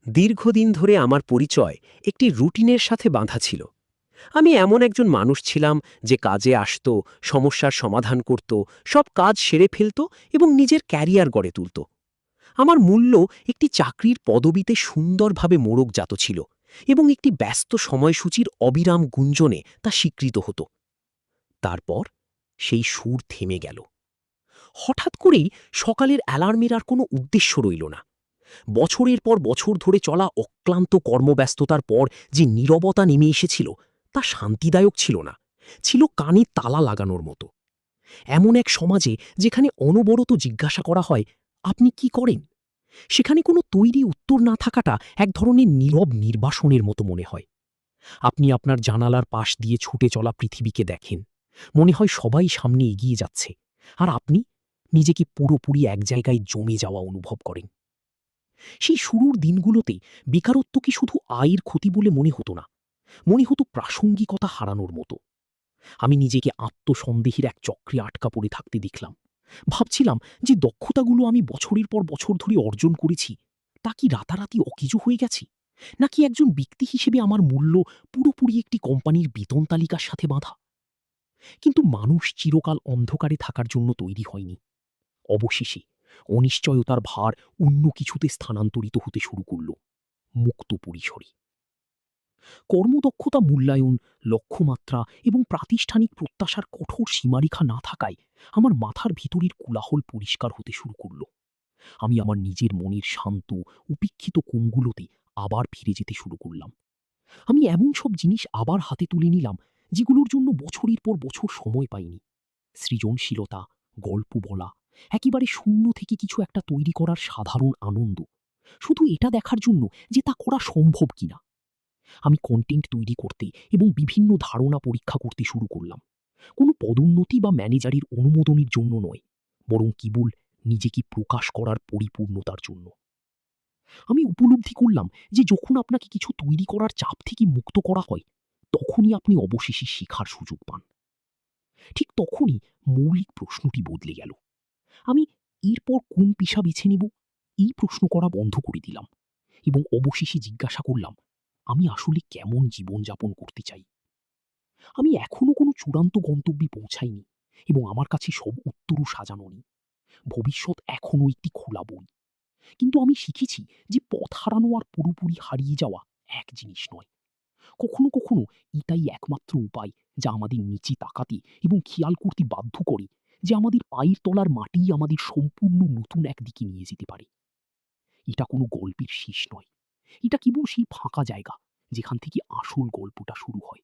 দীর্ঘদিন ধরে আমার পরিচয় একটি রুটিনের সাথে বাঁধা ছিল। আমি এমন একজন মানুষ ছিলাম যে কাজে আসত, সমস্যার সমাধান করত, সব কাজ সেরে ফেলত এবং নিজের ক্যারিয়ার গড়ে তুলত। আমার মূল্য একটি চাকরির পদবিতে সুন্দরভাবে মোড়কজাত ছিল এবং একটি ব্যস্ত সময়সূচির অবিরাম গুঞ্জনে তা স্বীকৃত হতো। তারপর সেই সুর থেমে গেল। হঠাৎ করেই সকালের অ্যালার্মের আর কোনো উদ্দেশ্য রইল না। বছরের পর বছর ধরে চলা অক্লান্ত কর্মব্যস্ততার পর যে নীরবতা নেমে এসেছিল তা শান্তিদায়ক ছিল না, ছিল কানে তালা লাগানোর মতো। এমন এক সমাজে যেখানে অনবরত জিজ্ঞাসা করা হয়, আপনি কি করেন? সেখানে কোনো তৈরি উত্তর না থাকাটা এক ধরনের নীরব নির্বাসনের মতো মনে হয়। আপনি আপনার জানালার পাশ দিয়ে ছুটে চলা পৃথিবীকে দেখেন, মনে হয় সবাই সামনে এগিয়ে যাচ্ছে, আর আপনি নিজেকে পুরোপুরি এক জায়গায় জমে যাওয়া অনুভব করেন। সেই শুরুর দিনগুলোতে বেকারত্ব কি শুধু আয়ের ক্ষতি বলে মনে হতো না, মনে হতো প্রাসঙ্গিকতা হারানোর মতো। আমি নিজেকে আত্মসন্দেহের এক চক্রে আটকা পড়ে থাকতে দেখলাম। ভাবছিলাম যে দক্ষতাগুলো আমি বছরের পর বছর ধরে অর্জন করেছি তা কি রাতারাতি অকেজো হয়ে গেছে, নাকি একজন ব্যক্তি হিসেবে আমার মূল্য পুরোপুরি একটি কোম্পানির বেতন তালিকার সাথে বাঁধা। কিন্তু মানুষ চিরকাল অন্ধকারে থাকার জন্য তৈরি হয়নি। অবশেষে অনিশ্চয়তার ভার অন্য কিছুতে স্থানান্তরিত হতে শুরু করল, মুক্ত পরিসরে। কর্মদক্ষতা মূল্যায়ন, লক্ষ্যমাত্রা এবং প্রাতিষ্ঠানিক প্রত্যাশার কঠোর সীমারেখা না থাকায় আমার মাথার ভিতরের কোলাহল পরিষ্কার হতে শুরু করল। আমি আমার নিজের মনের শান্ত, উপেক্ষিত কোণগুলোতে আবার ফিরে যেতে শুরু করলাম। আমি এমন সব জিনিস আবার হাতে তুলে নিলাম যেগুলোর জন্য বছরের পর বছর সময় পাইনি। সৃজনশীলতা, গল্প বলা, একেবারে শূন্য থেকে কিছু একটা তৈরি করার সাধারণ আনন্দ, শুধু এটা দেখার জন্য যে তা করা সম্ভব কিনা। আমি কন্টেন্ট তৈরি করতে এবং বিভিন্ন ধারণা পরীক্ষা করতে শুরু করলাম, কোনো পদোন্নতি বা ম্যানেজারের অনুমোদনের জন্য নয়, বরং কেবল নিজেকে প্রকাশ করার পরিপূর্ণতার জন্য। আমি উপলব্ধি করলাম যে যখন আপনাকে কিছু তৈরি করার চাপ থেকে মুক্ত করা হয়, তখনই আপনি অবশেষে শেখার সুযোগ পান। ঠিক তখনই মৌলিক প্রশ্নটি বদলে গেল। আমি এরপর কোন পেশা বেছে নেব এই প্রশ্ন করা বন্ধ করে দিলাম এবং অবশেষে জিজ্ঞাসা করলাম, আমি আসলে কেমন জীবনযাপন করতে চাই। আমি এখনো কোনো চূড়ান্ত গন্তব্যে পৌঁছাইনি এবং আমার কাছে সব উত্তরও সাজানো নেই। ভবিষ্যৎ এখনো একটি খোলা বই। কিন্তু আমি শিখেছি যে পথ হারানো আর পুরোপুরি হারিয়ে যাওয়া এক জিনিস নয়। কখনো কখনো এটাই একমাত্র উপায় যা আমাদের নিচে তাকাতে এবং খেয়াল করতে বাধ্য করে যে আমাদের পায়ের তলার মাটিই আমাদের সম্পূর্ণ নতুন একদিকে নিয়ে যেতে পারে। এটা কোনো গল্পের শেষ নয়, এটা কেবল সেই ফাঁকা জায়গা যেখান থেকে আসল গল্পটা শুরু হয়।